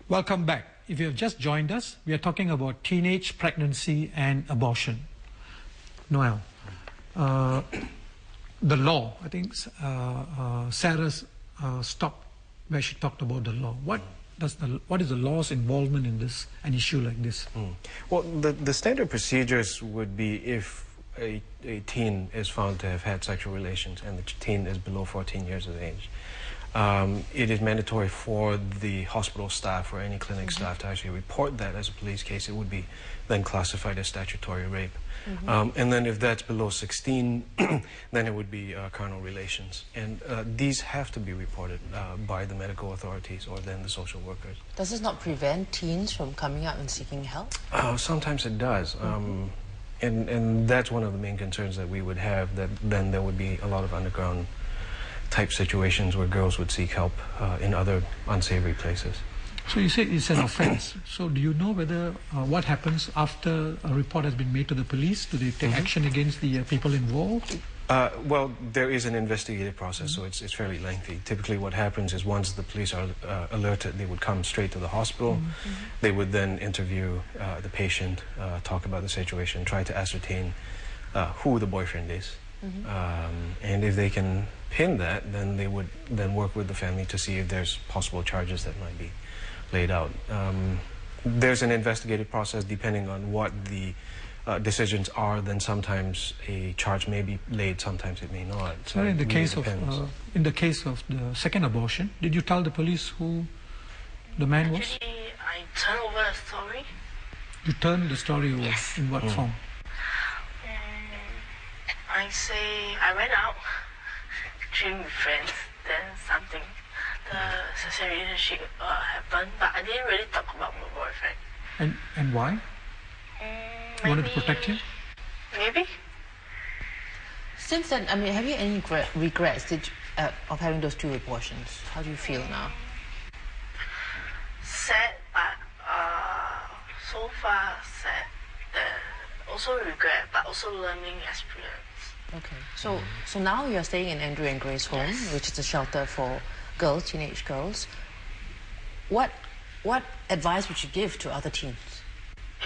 Welcome back. If you have just joined us, we are talking about teenage pregnancy and abortion. Noel, the law, I think Sarah stopped where she talked about the law. What is the law's involvement in this, an issue like this? Well, the standard procedures would be if a teen is found to have had sexual relations and the teen is below 14 years of age. It is mandatory for the hospital staff or any clinic staff to actually report that as a police case. It would be then classified as statutory rape. And then if that's below 16, then it would be carnal relations. And these have to be reported by the medical authorities or then the social workers. Does this not prevent teens from coming out and seeking help? Sometimes it does. And that's one of the main concerns that we would have, that then there would be a lot of underground type situations where girls would seek help in other unsavory places. So you say it's an offense. So do you know whether what happens after a report has been made to the police? Do they take action against the people involved? Well, there is an investigative process, so it's fairly lengthy. Typically what happens is once the police are alerted, they would come straight to the hospital. They would then interview the patient, talk about the situation, try to ascertain who the boyfriend is. And if they can pin that, then they would then work with the family to see if there's possible charges that might be laid out. There's an investigative process depending on what the decisions are. Then sometimes a charge may be laid, sometimes it may not. So in the case of the second abortion, did you tell the police who the man was? Actually, I turned over the story. You turned the story over? Yes. In what form? I say I went out, drink with friends, then the sexual relationship happened, but I didn't really talk about my boyfriend. And why? You wanted to protect him? Maybe. Since then, I mean, have you any regrets of having those 2 abortions? How do you feel now? Sad, but so far sad. Also regret, but also learning experience. Okay, so now you're staying in Andrew and Grace home, which is a shelter for girls, teenage girls. What advice would you give to other teens?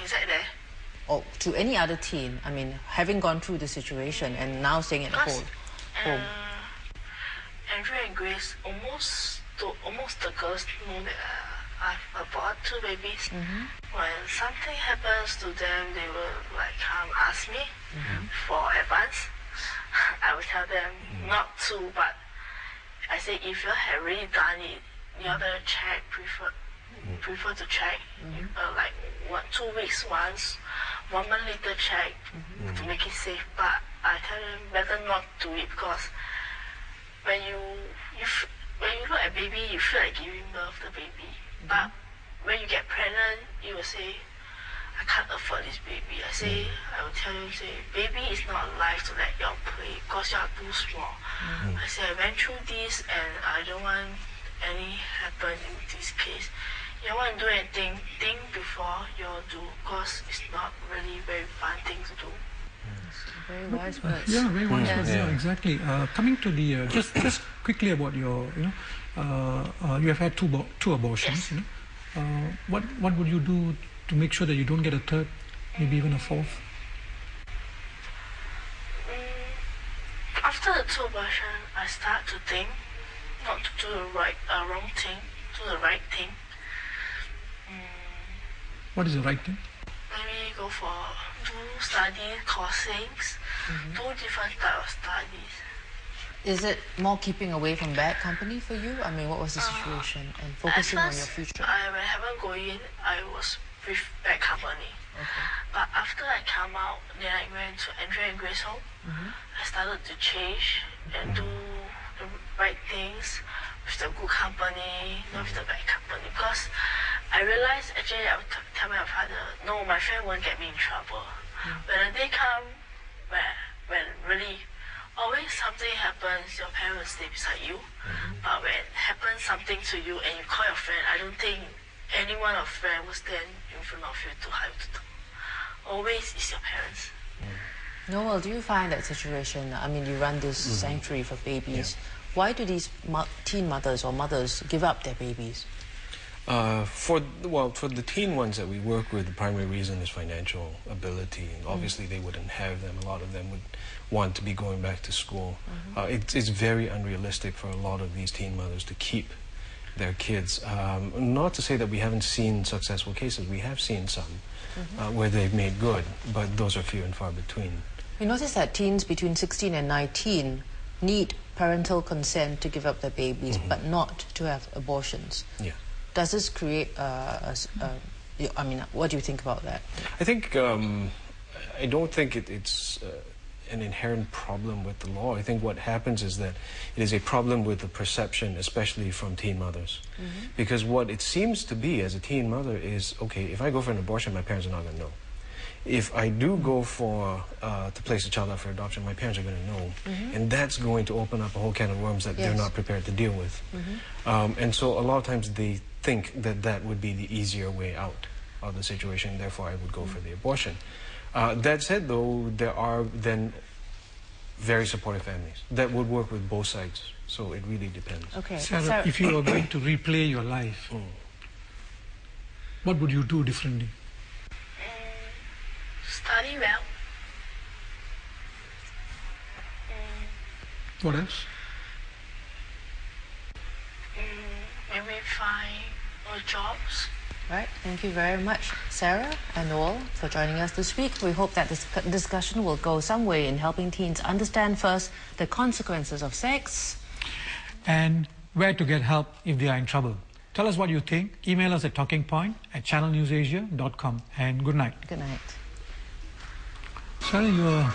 Exactly. Or to any other teen? I mean, having gone through the situation and now staying at home. Andrew and Grace, almost the girls know that I've bought 2 babies. When something happens to them, they will come ask me for advance. I will tell them not to, but I say if you have already done it, you have to check, prefer to check, 2 weeks once, 1 month later check to make it safe. But I tell them better not do it, because when you look at baby, you feel like giving birth to baby. But when you get pregnant, you will say, I can't afford this baby. I will tell you, baby is not alive to let you play because you are too small. I say, I went through this and I don't want any happen in this case. You don't want to do anything, think before you do, because it's not really very fun thing to do. Very wise words. Yeah, very wise words. Yeah, exactly. Coming to the just quickly about your, you have had two abortions. Yes. What would you do to make sure that you don't get a third, maybe even a fourth? After the 2 abortions, I start to think not to do the wrong thing, do the right thing. What is the right thing? Maybe do study courses, do different type of studies. Is it more keeping away from bad company for you? I mean, what was the situation? And focusing on your future? When I haven't go in, I was with bad company. But after I come out, then I went to Andrew and Grace home. I started to change and do the right things with the good company, not with the bad company. Because I realized, actually, I would tell my father, no, my friend won't get me in trouble. When the day comes, when really, always something happens, your parents stay beside you. But when happens something to you and you call your friend, I don't think any one of friends will stand in front of you to help you. Always it's your parents. Noel, do you find that situation? I mean, you run this sanctuary for babies. Why do these teen mothers or mothers give up their babies? For the teen ones that we work with, the primary reason is financial ability. And obviously, they wouldn't have them. A lot of them would want to be going back to school. It's very unrealistic for a lot of these teen mothers to keep their kids. Not to say that we haven't seen successful cases. We have seen some where they've made good, but those are few and far between. We notice that teens between 16 and 19 need parental consent to give up their babies, but not to have abortions. Yeah. Does this create I mean, what do you think about that? I think, I don't think it's an inherent problem with the law. I think what happens is that it is a problem with the perception, especially from teen mothers. Because what it seems to be as a teen mother is, okay, if I go for an abortion, my parents are not going to know. If I do go for, to place a child out for adoption, my parents are going to know. And that's going to open up a whole can of worms that they're not prepared to deal with. And so a lot of times they think that that would be the easier way out of the situation, therefore I would go for the abortion. That said, though, there are then very supportive families that would work with both sides. So it really depends. Okay. Sarah, if you were going to replay your life, what would you do differently? Study well. What else? Maybe find jobs. Right, thank you very much, Sarah and Noel, for joining us this week. We hope that this discussion will go some way in helping teens understand first the consequences of sex And where to get help if they are in trouble. Tell us what you think. Email us at talkingpoint@channelnewsasia.com. And good night. Good night. Sarah, you are...